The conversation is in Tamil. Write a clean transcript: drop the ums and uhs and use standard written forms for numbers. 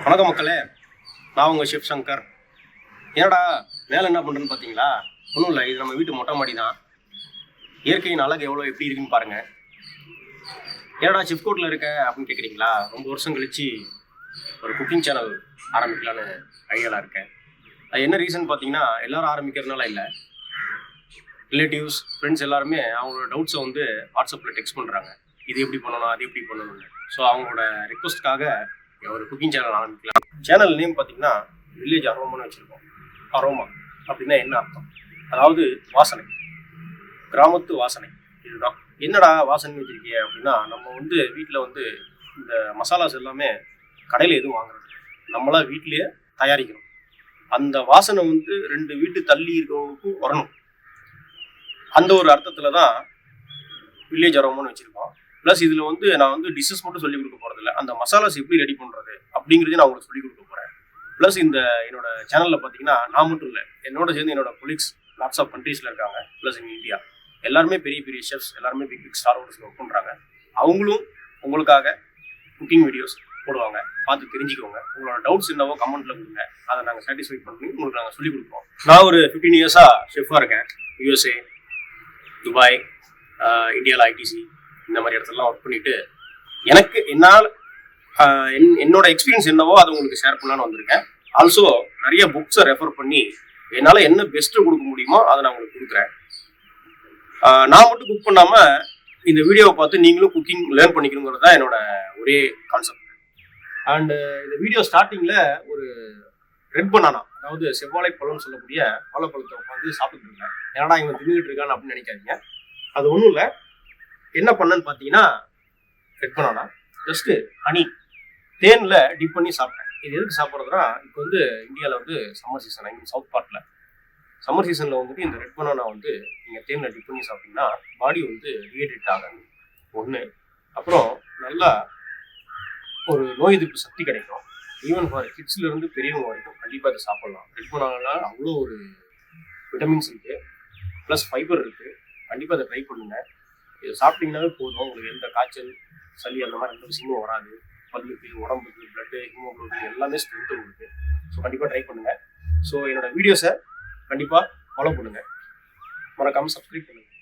வணக்கம் மக்களே, நான் உங்கள் ஷெஃப் ஷங்கர். ஏடா மேலே என்ன பண்ணுறேன்னு பார்த்தீங்களா? ஒன்றும் இல்லை, இது நம்ம வீட்டு மொட்டை மாடி தான். இயற்கையின் அழகு எப்படி இருக்குன்னு பாருங்கள். ஏடா ஷெஃப் கோட்டில் இருக்க அப்படின்னு கேட்குறீங்களா? ரொம்ப வருஷம் கழித்து ஒரு குக்கிங் சேனல் ஆரம்பிக்கலான்னு ஐடியாவில் இருக்கேன். அது என்ன ரீசன் பார்த்தீங்கன்னா, எல்லோரும் ஆரம்பிக்கிறதுனால இல்லை, ரிலேட்டிவ்ஸ் ஃப்ரெண்ட்ஸ் எல்லாருமே அவங்களோட டவுட்ஸை வாட்ஸ்அப்பில் டெக்ஸ்ட் பண்ணுறாங்க. இது எப்படி பண்ணணும், அது எப்படி பண்ணணும்னு. ஸோ அவங்களோட ரிக்வஸ்ட்காக ஒரு குக்கிங் சேனல் ஆரம்பிக்கலாம். சேனல் நேம் பார்த்தீங்கன்னா வில்லேஜ் அரோமான்னு வச்சுருக்கோம். அரோமா அப்படின்னா என்ன அர்த்தம்? அதாவது வாசனை, கிராமத்து வாசனை. இதுதான். என்னடா வாசனை வச்சுருக்கீங்க அப்படின்னா, நம்ம வீட்டில் இந்த மசாலாஸ் எல்லாமே கடையில் எதுவும் வாங்குறது, நம்மளா வீட்டிலேயே தயாரிக்கணும். அந்த வாசனை 2 வீட்டு தள்ளி இருக்கிறவங்களுக்கும் வரணும். அந்த ஒரு அர்த்தத்தில் தான் வில்லேஜ் அரோமான்னு வச்சுருக்கோம். ப்ளஸ் இதில் நான் டிஷ்ஷஸ் மட்டும் சொல்லிக் கொடுக்க போகிறதில்ல, அந்த மசாலாஸ் எப்படி ரெடி பண்ணுறது அப்படிங்கிறதையும் நான் உங்களுக்கு சொல்லிக் கொடுக்க போகிறேன். ப்ளஸ் என்னோட சேனலில் பார்த்தீங்கன்னா நான் மட்டும் இல்லை, என்னோட சேர்ந்து என்னோட கொலீக்ஸ் லாட்ஸ் ஆஃப் கண்ட்ரீஸில் இருக்காங்க. ப்ளஸ் இன் இந்தியா எல்லாருமே பெரிய பெரிய ஷெஃப்ஸ், எல்லாருமே பிக் பிக் ஸ்டார் ஹோட்டல்ஸில் ஒர்க் பண்ணுறாங்க. அவங்களும் உங்களுக்காக குக்கிங் வீடியோஸ் போடுவாங்க, பார்த்து தெரிஞ்சுக்கோங்க. உங்களோட டவுட்ஸ் என்னவோ கமெண்ட்டில் கொடுங்க, அதை நாங்கள் சாட்டிஸ்ஃபை பண்ணி உங்களுக்கு நாங்கள் சொல்லிக் கொடுக்குறோம். நான் ஒரு 15 இயர்ஸாக ஷெஃபாக இருக்கேன். USA, துபாய், இந்தியாவில் ITC இந்த மாதிரி இடத்துலலாம் ஒர்க் பண்ணிட்டு, எனக்கு என்னோட எக்ஸ்பீரியன்ஸ் என்னவோ அதை உங்களுக்கு ஷேர் பண்ணலான்னு வந்திருக்கேன். ஆல்சோ நிறைய புக்ஸை ரெஃபர் பண்ணி என்னால் என்ன பெஸ்ட்டு கொடுக்க முடியுமோ அதை நான் உங்களுக்கு கொடுக்குறேன். நான் மட்டும் குக் பண்ணாமல் இந்த வீடியோவை பார்த்து நீங்களும் குக்கிங் லேர்ன் பண்ணிக்கணுங்கிறது தான் என்னோட ஒரே கான்செப்ட். அண்டு இந்த வீடியோ ஸ்டார்டிங்கில் ஒரு ரெட் பனானா, அதாவது செவ்வாழை பழம்னு சொல்லக்கூடிய வாழைப்பழத்தை உட்காந்து சாப்பிட்டுட்டு இருக்கேன். ஏன்னா இவன் தின்னுட்டு இருக்கான்னு அப்படின்னு நினைக்காதீங்க. அது ஒன்றும் இல்லை, என்ன பண்ணேன்னு பார்த்தீங்கன்னா, ரெட் பனானா ஜஸ்ட்டு ஹனி தேனில் டிப் பண்ணி சாப்பிட்டேன். இது எதுக்கு சாப்பிட்றதுனா, இப்போ இந்தியாவில் சம்மர் சீசன், சவுத் பார்ட்டில் சம்மர் சீசனில் இந்த ரெட் பனானா நீங்கள் தேனில் டிப் பண்ணி சாப்பிட்டீங்கன்னா பாடி டீஹைட்ரேட் ஆகாது ஒன்று. அப்புறம் நல்லா ஒரு நோய் எதிர்ப்பு சக்தி கிடைக்கும். ஈவன் ஃபார் கிட்ஸ்லேருந்து பெரியவங்க வரைக்கும் கண்டிப்பாக இதை சாப்பிட்லாம். ரெட் பனானால அவ்வளோ ஒரு விட்டமின்ஸ் இருக்குது, ப்ளஸ் ஃபைபர் இருக்குது. கண்டிப்பாக அதை ட்ரை பண்ணுங்கள். இதை சாப்பிட்டீங்கன்னாவே போதும், உங்களுக்கு எந்த காய்ச்சல், சளி அந்த மாதிரி எந்த விஷயமும் வராது. பல்லுக்கு, உடம்புக்கு, பிளட்டு, ஹீமோகுளோபின் எல்லாமே ஸ்ட்ரென்த் உங்களுக்கு. ஸோ கண்டிப்பாக ட்ரை பண்ணுங்கள். ஸோ என்னோட வீடியோஸை கண்டிப்பாக ஃபாலோ பண்ணுங்கள், மறக்காமல் சப்ஸ்கிரைப் பண்ணுங்கள்.